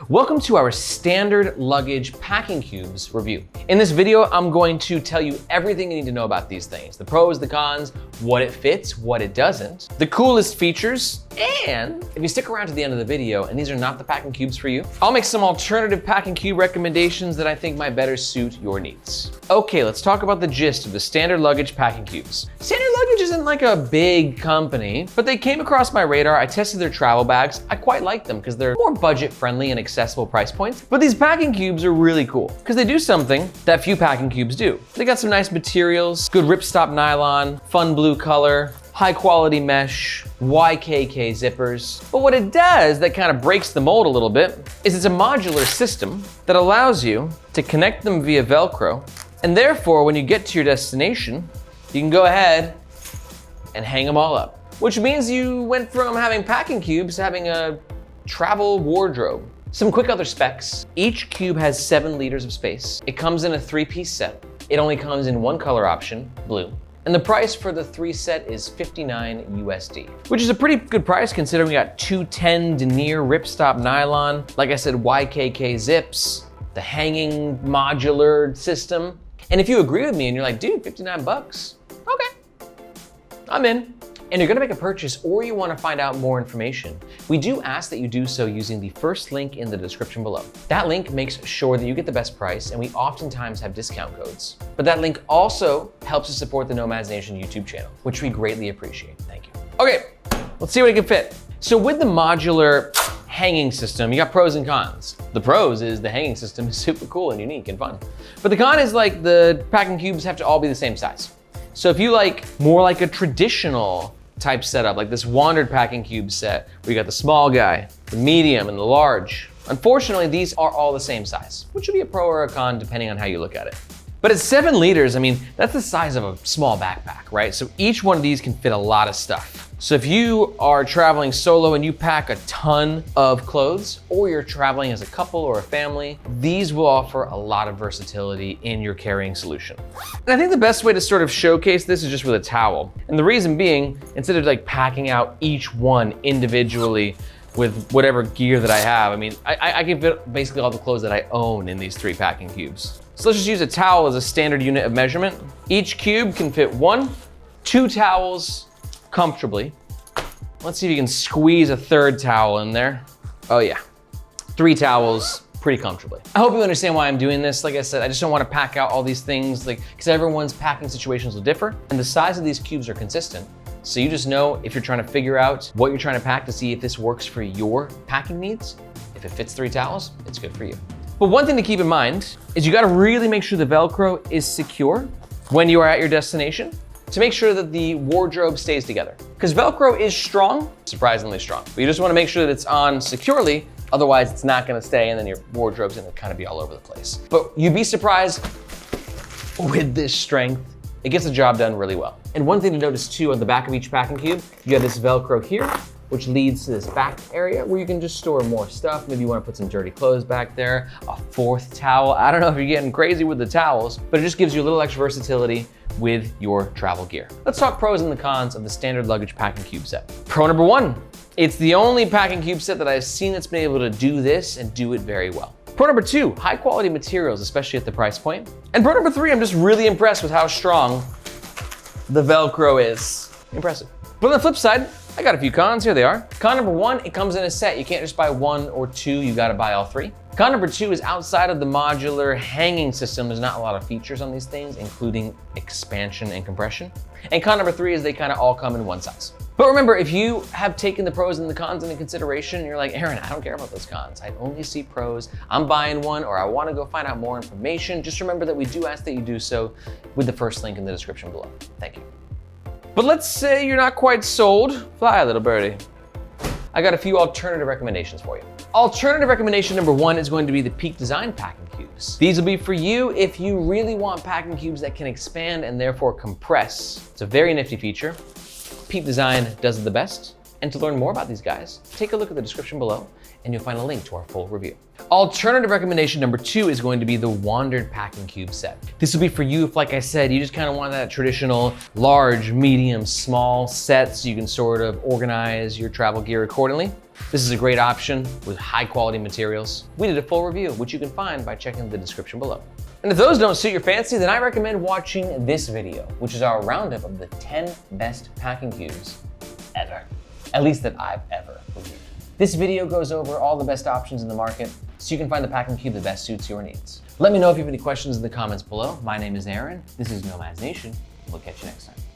Welcome to our Standard Luggage Packing Cubes review. In this video, I'm going to tell you everything you need to know about these things. The pros, the cons, what it fits, what it doesn't, the coolest features, and if you stick around to the end of the video, and these are not the packing cubes for you, I'll make some alternative packing cube recommendations that I think might better suit your needs. Okay, let's talk about the gist of the Standard Luggage Packing Cubes. Standard Luggage isn't like a big company, but they came across my radar. I tested their travel bags. I quite like them because they're more budget friendly and accessible price points. But these packing cubes are really cool because they do something that few packing cubes do. They got some nice materials, good RipStop nylon, fun blue color, high quality mesh, YKK zippers. But what it does that kind of breaks the mold a little bit is it's a modular system that allows you to connect them via velcro. And therefore, when you get to your destination, you can go ahead and hang them all up. Which means you went from having packing cubes to having a travel wardrobe. Some quick other specs. Each cube has 7 liters of space. It comes in a 3-piece set. It only comes in one color option, blue. And the price for the 3 set is $59 USD, which is a pretty good price considering we got 210 denier RipStop nylon, like I said, YKK zips, the hanging modular system. And if you agree with me and you're like, dude, 59 bucks, okay, I'm in. And you're gonna make a purchase or you wanna find out more information, we do ask that you do so using the first link in the description below. That link makes sure that you get the best price, and we oftentimes have discount codes. But that link also helps us support the Nomads Nation YouTube channel, which we greatly appreciate. Thank you. Okay, let's see what it can fit. So with the modular hanging system, you got pros and cons. The pros is the hanging system is super cool and unique and fun. But the con is like the packing cubes have to all be the same size. So if you like more like a traditional type setup, like this wandered packing cube set, where you got the small guy, the medium, and the large, unfortunately, these are all the same size, which would be a pro or a con depending on how you look at it. But at 7 liters, I mean, that's the size of a small backpack, right? So each one of these can fit a lot of stuff. So if you are traveling solo and you pack a ton of clothes, or you're traveling as a couple or a family, these will offer a lot of versatility in your carrying solution. And I think the best way to sort of showcase this is just with a towel. And the reason being, instead of like packing out each one individually with whatever gear that I have, I mean, I can fit basically all the clothes that I own in these 3 packing cubes. So let's just use a towel as a standard unit of measurement. Each cube can fit 1, 2 towels comfortably. Let's see if you can squeeze a 3rd towel in there. Oh yeah, 3 towels pretty comfortably. I hope you understand why I'm doing this. Like I said, I just don't want to pack out all these things, because everyone's packing situations will differ, and the size of these cubes are consistent. So you just know if you're trying to figure out what you're trying to pack to see if this works for your packing needs. If it fits 3 towels, it's good for you. But one thing to keep in mind is you gotta really make sure the Velcro is secure when you are at your destination to make sure that the wardrobe stays together. Because Velcro is strong, surprisingly strong, but you just wanna make sure that it's on securely, otherwise it's not gonna stay and then your wardrobe's gonna kind of be all over the place. But you'd be surprised with this strength, it gets the job done really well. And one thing to notice too, on the back of each packing cube, you have this Velcro here, which leads to this back area where you can just store more stuff. Maybe you wanna put some dirty clothes back there, a 4th towel. I don't know if you're getting crazy with the towels, but it just gives you a little extra versatility with your travel gear. Let's talk pros and the cons of the Standard Luggage Packing Cube set. Pro number 1, it's the only packing cube set that I've seen that's been able to do this and do it very well. Pro number 2, high quality materials, especially at the price point. And pro number 3, I'm just really impressed with how strong the Velcro is. Impressive. But on the flip side, I got a few cons, here they are. Con number 1, it comes in a set. You can't just buy 1 or 2, you gotta buy all 3. Con number 2 is outside of the modular hanging system, there's not a lot of features on these things, including expansion and compression. And con number 3 is they kind of all come in one size. But remember, if you have taken the pros and the cons into consideration, and you're like, Aaron, I don't care about those cons. I only see pros. I'm buying one, or I want to go find out more information. Just remember that we do ask that you do so with the first link in the description below. Thank you. But let's say you're not quite sold. Fly, little birdie. I got a few alternative recommendations for you. Alternative recommendation number 1 is going to be the Peak Design Packing Cubes. These will be for you if you really want packing cubes that can expand and therefore compress. It's a very nifty feature. Peak Design does it the best. And to learn more about these guys, take a look at the description below and you'll find a link to our full review. Alternative recommendation number 2 is going to be the Wandered Packing Cube set. This will be for you if, like I said, you just kind of want that traditional large, medium, small set so you can sort of organize your travel gear accordingly. This is a great option with high quality materials. We did a full review, which you can find by checking the description below. And if those don't suit your fancy, then I recommend watching this video, which is our roundup of the 10 best packing cubes ever. At least that I've ever reviewed. This video goes over all the best options in the market, so you can find the packing cube that best suits your needs. Let me know if you have any questions in the comments below. My name is Aaron. This is Nomads Nation. We'll catch you next time.